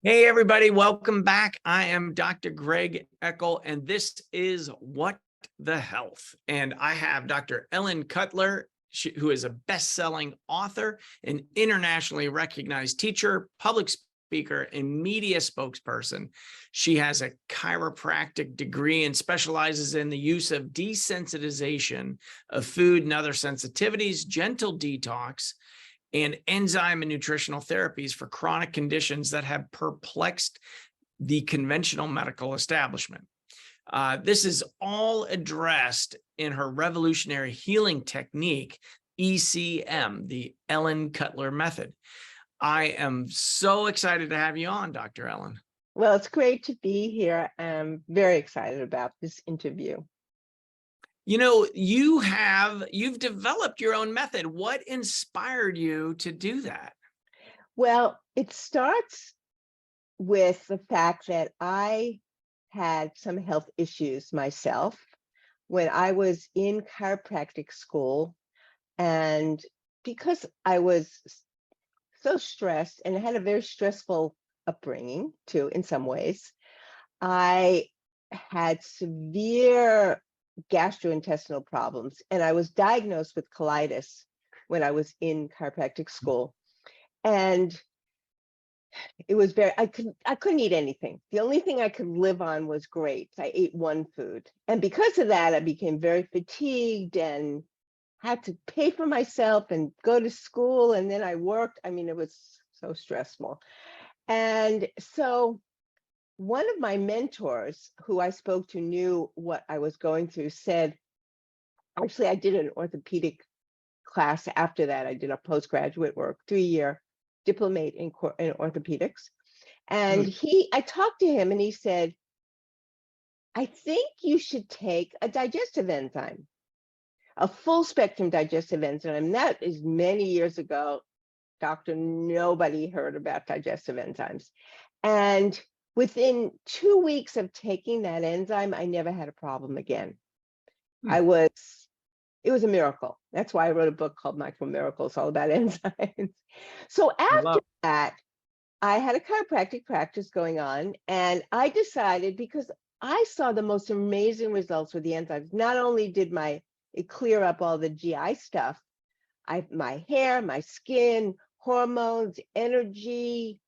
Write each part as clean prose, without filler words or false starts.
Hey, everybody, welcome back. I am Dr. Greg Eckel, and this is What the Health. And I have Dr. Ellen Cutler, who is a best-selling author, an internationally recognized teacher, public speaker, and media spokesperson. She has a chiropractic degree and specializes in the use of desensitization of food and other sensitivities, gentle detox, and enzyme and nutritional therapies for chronic conditions that have perplexed the conventional medical establishment. This is all addressed in her revolutionary healing technique, ECM, the Ellen Cutler method. I am so excited to have you on, Dr. Ellen. Well, it's great to be here. I'm very excited about this interview. You know, you've developed your own method. What inspired you to do that? Well, it starts with the fact that I had some health issues myself when I was in chiropractic school. And because I was so stressed and had a very stressful upbringing too, in some ways, I had severe gastrointestinal problems, and I was diagnosed with colitis when I was in chiropractic school. And it was I couldn't eat anything. The only thing I could live on was grapes. I ate one food. And because of that, I became very fatigued and had to pay for myself and go to school. And then I worked. I mean, it was so stressful. And so one of my mentors who I spoke to knew what I was going through said, actually, I did an orthopedic class after that. I did a postgraduate work, 3-year diplomate in orthopedics. And I talked to him and he said, I think you should take a digestive enzyme, a full spectrum digestive enzyme. That is many years ago, doctor, nobody heard about digestive enzymes. And within 2 weeks of taking that enzyme, I never had a problem again. It was a miracle. That's why I wrote a book called Micro Miracles, all about enzymes. So after that, I had a chiropractic practice going on, and I decided, because I saw the most amazing results with the enzymes. Not only did it clear up all the GI stuff, my hair, my skin, hormones, energy,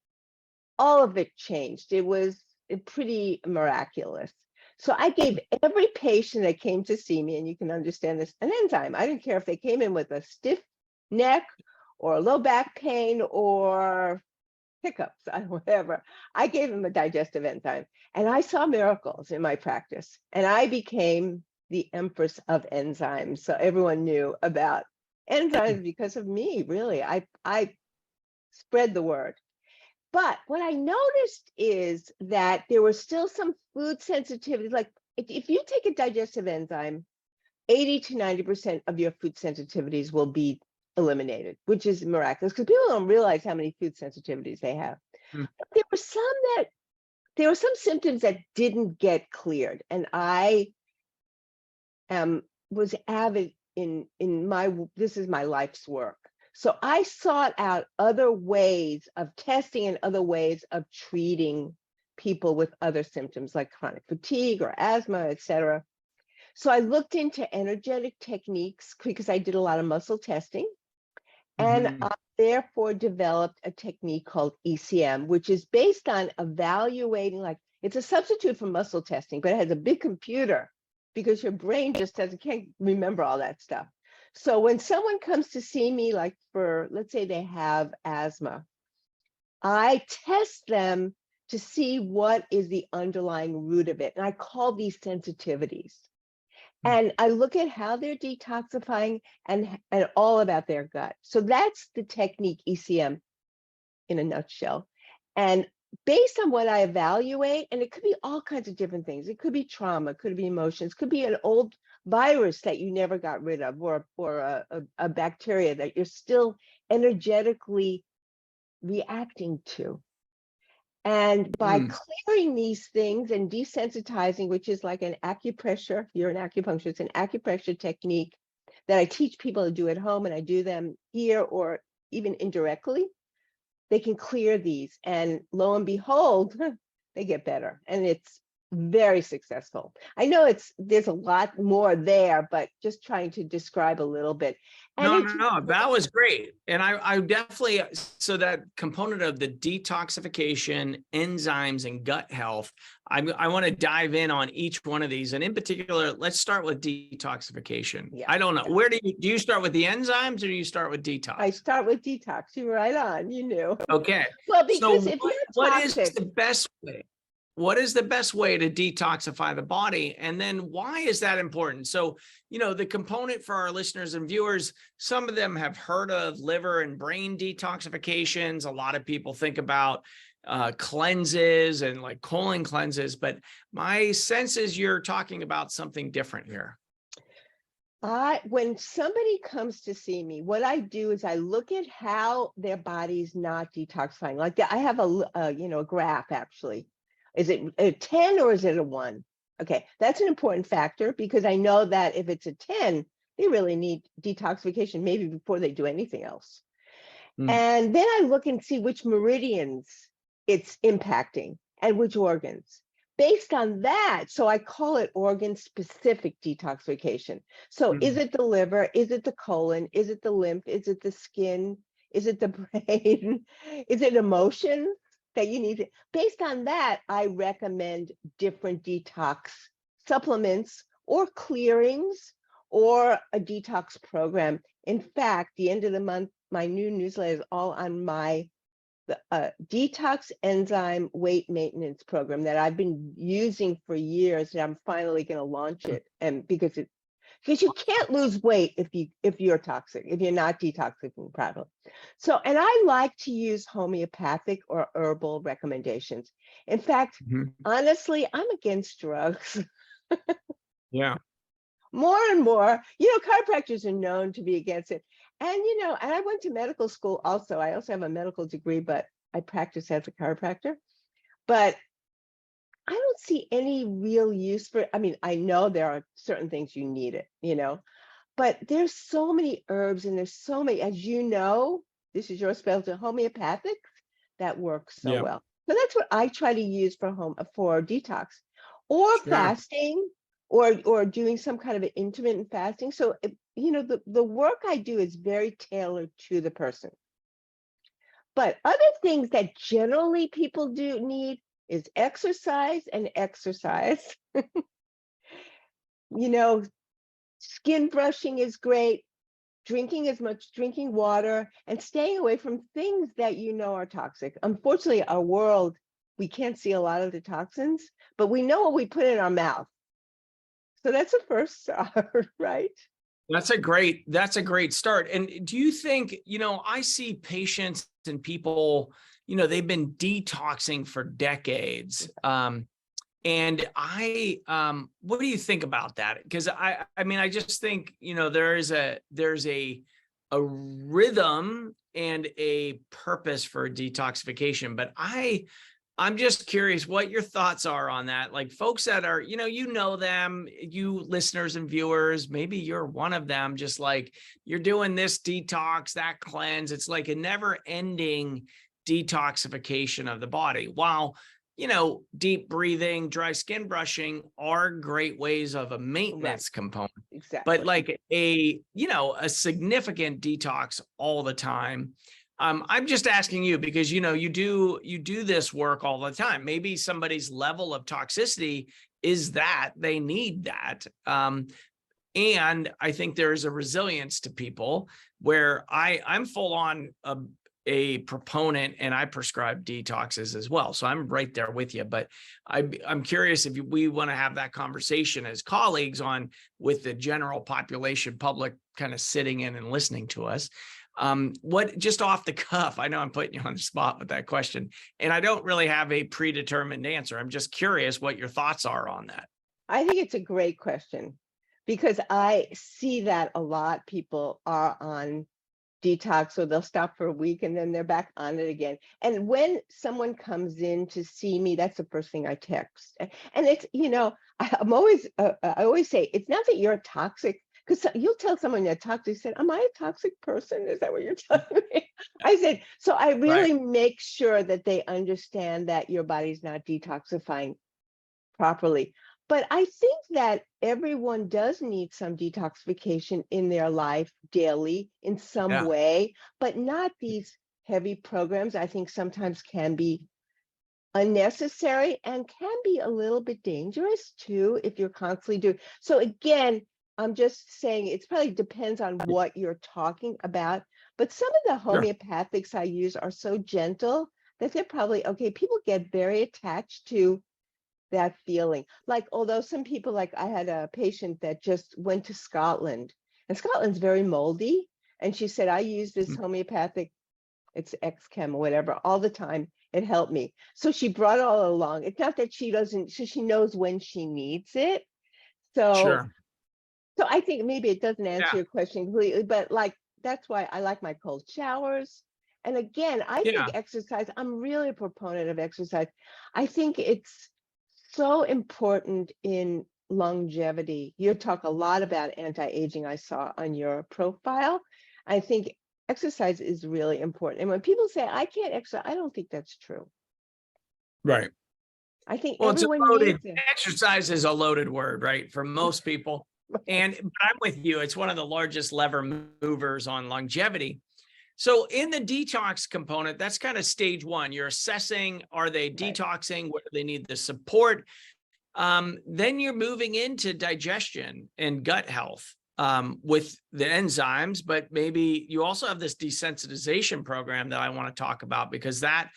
all of it changed. It was pretty miraculous. So I gave every patient that came to see me, and you can understand this, an enzyme. I didn't care if they came in with a stiff neck or low back pain or hiccups, whatever. I gave them a digestive enzyme, and I saw miracles in my practice. And I became the empress of enzymes. So everyone knew about enzymes because of me, really. I spread the word. But what I noticed is that there were still some food sensitivities. Like if you take a digestive enzyme, 80 to 90% of your food sensitivities will be eliminated, which is miraculous because people don't realize how many food sensitivities they have. But there were some symptoms that didn't get cleared. And I was avid in this is my life's work. So I sought out other ways of testing and other ways of treating people with other symptoms like chronic fatigue or asthma, etc. So I looked into energetic techniques because I did a lot of muscle testing. And I therefore developed a technique called ECM, which is based on evaluating, like it's a substitute for muscle testing, but it has a big computer because your brain just can't remember all that stuff. So when someone comes to see me, like let's say they have asthma, I test them to see what is the underlying root of it. And I call these sensitivities. And I look at how they're detoxifying and all about their gut. So that's the technique ECM in a nutshell. And based on what I evaluate, and it could be all kinds of different things. It could be trauma, it could be emotions, it could be an old virus that you never got rid of, or a bacteria that you're still energetically reacting to. And by clearing these things and desensitizing, which is like an acupressure, you're an acupuncturist, it's an acupressure technique that I teach people to do at home, and I do them here or even indirectly, they can clear these, and lo and behold, they get better, and it's very successful. I know there's a lot more there, but just trying to describe a little bit. And No, it's no, that was great. And I definitely, so that component of the detoxification, enzymes, and gut health, I want to dive in on each one of these. And in particular, let's start with detoxification. Yeah. I don't know. Where do you start with the enzymes, or do you start with detox? I start with detox. You were right on, you knew. Okay. Well, because So if you're what is toxic, the best way? What is the best way to detoxify the body? And then why is that important? So, the component for our listeners and viewers, some of them have heard of liver and brain detoxifications. A lot of people think about cleanses and like colon cleanses, but my sense is you're talking about something different here. When somebody comes to see me, what I do is I look at how their body's not detoxifying. Like I have a graph actually. Is it a 10 or is it a 1? Okay, that's an important factor, because I know that if it's a 10, they really need detoxification maybe before they do anything else. And then I look and see which meridians it's impacting and which organs. Based on that, so I call it organ-specific detoxification. So is it the liver? Is it the colon? Is it the lymph? Is it the skin? Is it the brain? Is it emotion that you need? Based on that, I recommend different detox supplements or clearings or a detox program. In fact, the end of the month, my new newsletter is all on my detox enzyme weight maintenance program that I've been using for years, and I'm finally going to launch it. And because you can't lose weight if you're toxic, if you're not detoxifying properly. So, and I like to use homeopathic or herbal recommendations. In fact, honestly, I'm against drugs. Yeah. More and more, chiropractors are known to be against it. And, and I went to medical school also. I also have a medical degree, but I practice as a chiropractor. But I don't see any real use for it. I mean, I know there are certain things you need it, but there's so many herbs and there's so many, as you know, this is your specialty, homeopathics that work so well. So that's what I try to use for detox or fasting or doing some kind of an intermittent fasting. So, the work I do is very tailored to the person. But other things that generally people do need is exercise and exercise. Skin brushing is great, drinking water, and staying away from things that are toxic. Unfortunately, our world, we can't see a lot of the toxins, but we know what we put in our mouth. So that's a first start, right? That's a great start. And do you think, I see patients and people, they've been detoxing for decades. And what do you think about that? Because I mean, I just think, there's a rhythm and a purpose for detoxification, but I'm just curious what your thoughts are on that. Like folks that are, them, you listeners and viewers, maybe you're one of them, just like you're doing this detox, that cleanse. It's like a never ending detoxification of the body. While, deep breathing, dry skin brushing are great ways of a maintenance component. Exactly. But like a significant detox all the time. I'm just asking you because, you do this work all the time. Maybe somebody's level of toxicity is that they need that. And I think there is a resilience to people where I'm full on a proponent and I prescribe detoxes as well. So I'm right there with you, but I'm curious if we want to have that conversation as colleagues with the general population public kind of sitting in and listening to us. What, just off the cuff, I know I'm putting you on the spot with that question, and I don't really have a predetermined answer. I'm just curious what your thoughts are on that. I think it's a great question because I see that a lot. People are on detox, so they'll stop for a week and then they're back on it again. And when someone comes in to see me, that's the first thing I text. And it's, I always say, it's not that you're toxic, Because you'll tell someone you're toxic, said, am I a toxic person? Is that what you're telling me? I said, so I Right. really make sure that they understand that your body's not detoxifying properly. But I think that everyone does need some detoxification in their life daily in some Yeah. way, but not these heavy programs. I think sometimes can be unnecessary and can be a little bit dangerous too if you're constantly doing. So again, I'm just saying it probably depends on what you're talking about. But some of the Sure. homeopathics I use are so gentle that they're probably okay. People get very attached to that feeling. Like, although some people, like I had a patient that just went to Scotland, and Scotland's very moldy. And she said, I use this homeopathic, it's X-Chem or whatever, all the time. It helped me. So she brought it all along. It's not that she doesn't, so she knows when she needs it. So, Sure. so I think maybe it doesn't answer Yeah. your question completely, but like, that's why I like my cold showers. And again, I think Yeah. exercise, I'm really a proponent of exercise. I think it's so important in longevity. You talk a lot about anti-aging, I saw on your profile. I think exercise is really important. And when people say, I can't exercise, I don't think that's true. Right. I think Well, it's a everyone loaded, needs it. exercise is a loaded word, right? For most people. And but I'm with you. It's one of the largest lever movers on longevity. So in the detox component, that's kind of stage one. You're assessing, are they Right. detoxing? What do they need the support? Then you're moving into digestion and gut health with the enzymes, but maybe you also have this desensitization program that I want to talk about because that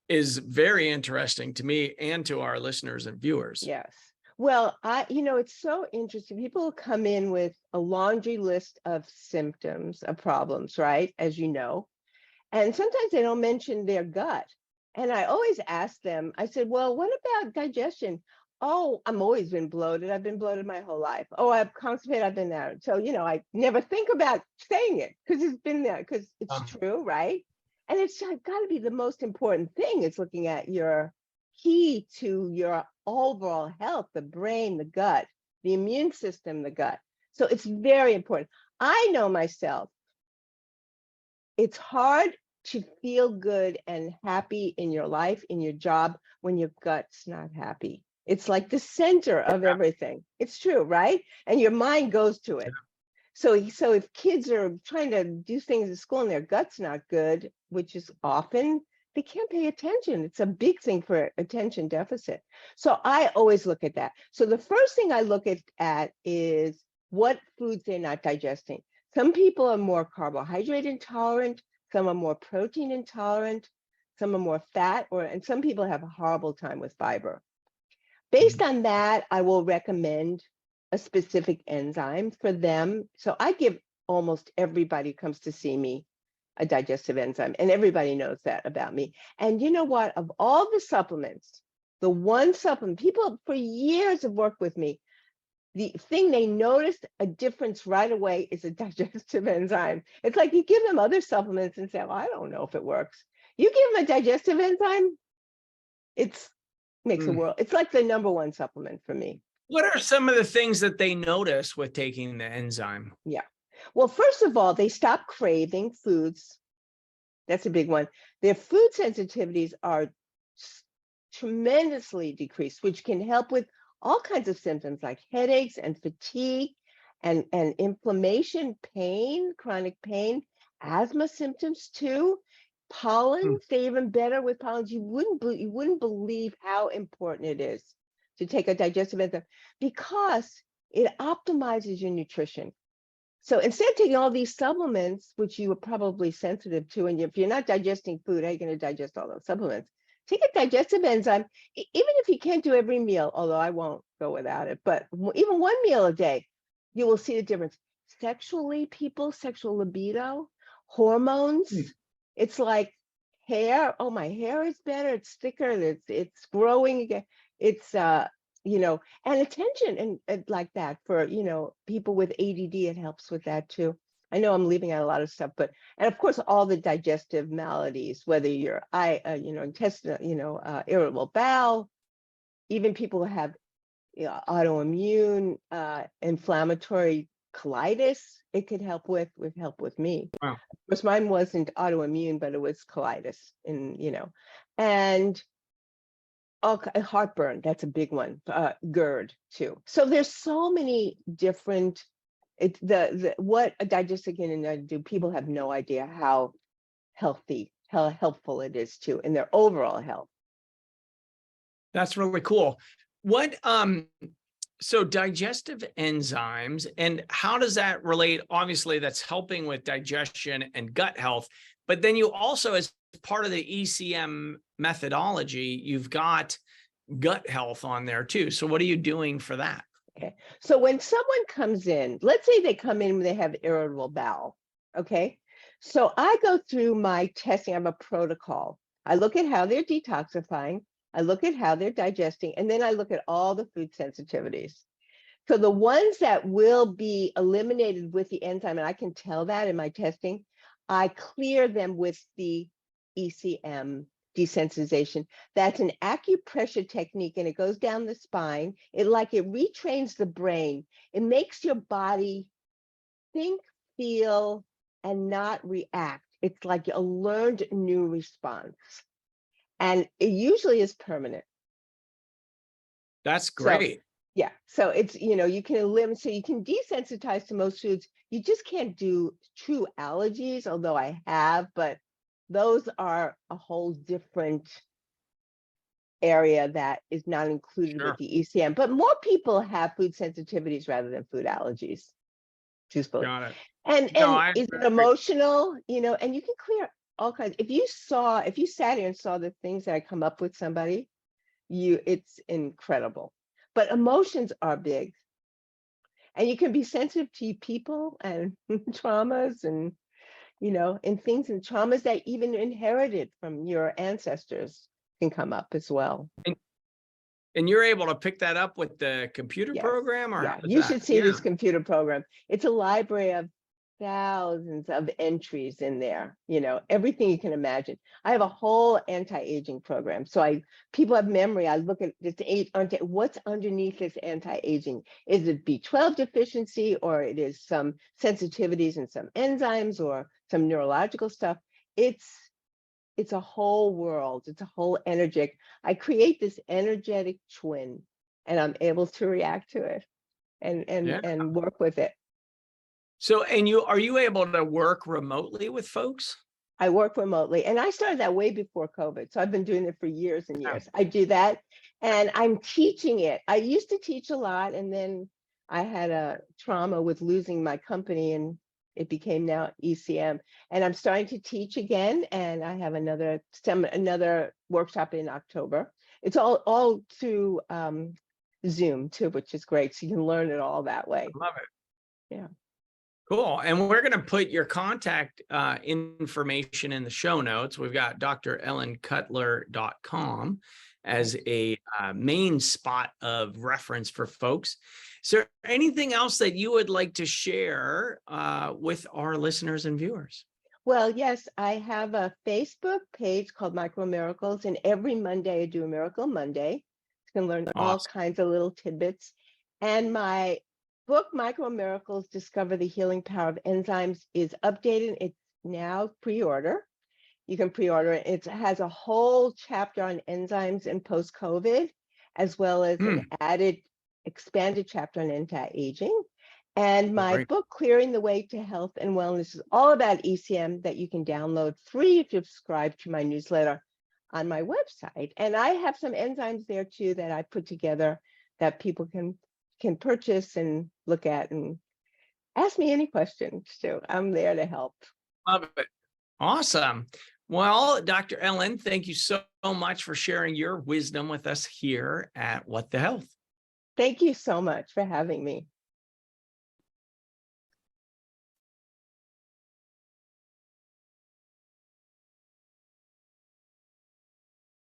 is very interesting to me and to our listeners and viewers. Yes. Well, it's so interesting. People come in with a laundry list of symptoms, of problems, right? As you know. And sometimes they don't mention their gut. And I always ask them, I said, well, what about digestion? Oh, I'm always been bloated. I've been bloated my whole life. Oh, I'm constipated. I've been there. So, I never think about saying it because it's been there, because it's Um, true, right? And it's got to be the most important thing is looking at your key to your overall health, the brain, the gut, the immune system, the gut. So it's very important. I know myself, it's hard to feel good and happy in your life, in your job, when your gut's not happy. It's like the center of everything. It's true, right? And your mind goes to it. So if kids are trying to do things at school and their gut's not good, which is often, they can't pay attention. It's a big thing for attention deficit. So I always look at that. So the first thing I look at is what foods they're not digesting. Some people are more carbohydrate intolerant, some are more protein intolerant, some are more fat, and some people have a horrible time with fiber. Based on that, I will recommend a specific enzyme for them. So I give almost everybody who comes to see me a digestive enzyme, and everybody knows that about me. And you know what? Of all the supplements, the one supplement, people for years have worked with me, the thing they noticed a difference right away is a digestive enzyme. It's like you give them other supplements and say, well, I don't know if it works. You give them a digestive enzyme, it's makes a mm. world. It's like the number one supplement for me. What are some of the things that they notice with taking the enzyme? Yeah. Well, first of all, they stop craving foods. That's a big one. Their food sensitivities are tremendously decreased, which can help with all kinds of symptoms like headaches and fatigue and inflammation, pain, chronic pain, asthma symptoms too. Mm. Pollens, they even better with pollens. You wouldn't believe how important it is to take a digestive enzyme because it optimizes your nutrition. So instead of taking all these supplements, which you are probably sensitive to, and if you're not digesting food, how are you going to digest all those supplements? Take a digestive enzyme, even if you can't do every meal, although I won't go without it, but even one meal a day, you will see the difference. Sexually, people, sexual libido, hormones, Mm. it's like hair. Oh, my hair is better. It's thicker. It's growing again. It's and attention and like that for people with ADD, it helps with that too. I know I'm leaving out a lot of stuff, but and of course all the digestive maladies, whether you're intestinal, irritable bowel, even people who have autoimmune inflammatory colitis it could help with, me. Wow. Of course, mine wasn't autoimmune, but it was colitis, and and heartburn, that's a big one. GERD too. So there's so many different. What a digestive can do. People have no idea how helpful it is to in their overall health. That's really cool. What, so digestive enzymes, and how does that relate? Obviously, that's helping with digestion and gut health, but then you also, as part of the ECM methodology, you've got gut health on there too. So what are you doing for that? Okay. So when someone comes in, let's say they come in when they have irritable bowel. Okay. So I go through my testing. I have a protocol. I look at how they're detoxifying. I look at how they're digesting, and then I look at all the food sensitivities. So the ones that will be eliminated with the enzyme, and I can tell that in my testing, I clear them with the ECM desensitization. That's an acupressure technique, and it goes down the spine. It retrains the brain. It makes your body think, feel, and not react. It's like a learned new response. And it usually is permanent. That's great. Yeah. So it's, you can eliminate, so you can desensitize to most foods. You just can't do true allergies, although I have, but those are a whole different area that is not included with the ECM. But more people have food sensitivities rather than food allergies, truthfully. Got it. And is it emotional? And you can clear all kinds. If you sat here and saw the things that I come up with somebody, it's incredible. But emotions are big. And you can be sensitive to people and traumas and, and things and traumas that even inherited from your ancestors can come up as well. And you're able to pick that up with the computer program? Or yeah, you should see this computer program. It's a library of thousands of entries in there, everything you can imagine. I have a whole anti-aging program. So people have memory. I look at this what's underneath this anti-aging. Is it B12 deficiency, or it is some sensitivities and some enzymes or some neurological stuff? It's a whole world. It's a whole energetic. I create this energetic twin, and I'm able to react to it and work with it. So, are you able to work remotely with folks? I work remotely, and I started that way before COVID. So I've been doing it for years and years. I do that, and I'm teaching it. I used to teach a lot, and then I had a trauma with losing my company, and it became now ECM. And I'm starting to teach again, and I have another workshop in October. It's all through Zoom too, which is great. So you can learn it all that way. Love it. Yeah. Cool. And we're going to put your contact information in the show notes. We've got drellencutler.com as a main spot of reference for folks. Is there anything else that you would like to share with our listeners and viewers? Well, yes, I have a Facebook page called Micro Miracles, and every Monday I do a Miracle Monday. You can learn all kinds of little tidbits. And my book, Micro Miracles, Discover the Healing Power of Enzymes, is updated. It's now pre-order. You can pre-order it. It has a whole chapter on enzymes and post-COVID, as well as an expanded chapter on anti-aging. And my book, Clearing the Way to Health and Wellness, is all about ECM, that you can download free if you subscribe to my newsletter on my website. And I have some enzymes there too that I put together that people can purchase and look at, and ask me any questions too. I'm there to help. Love it. Awesome. Well, Dr. Ellen, thank you so much for sharing your wisdom with us here at What the Health. Thank you so much for having me.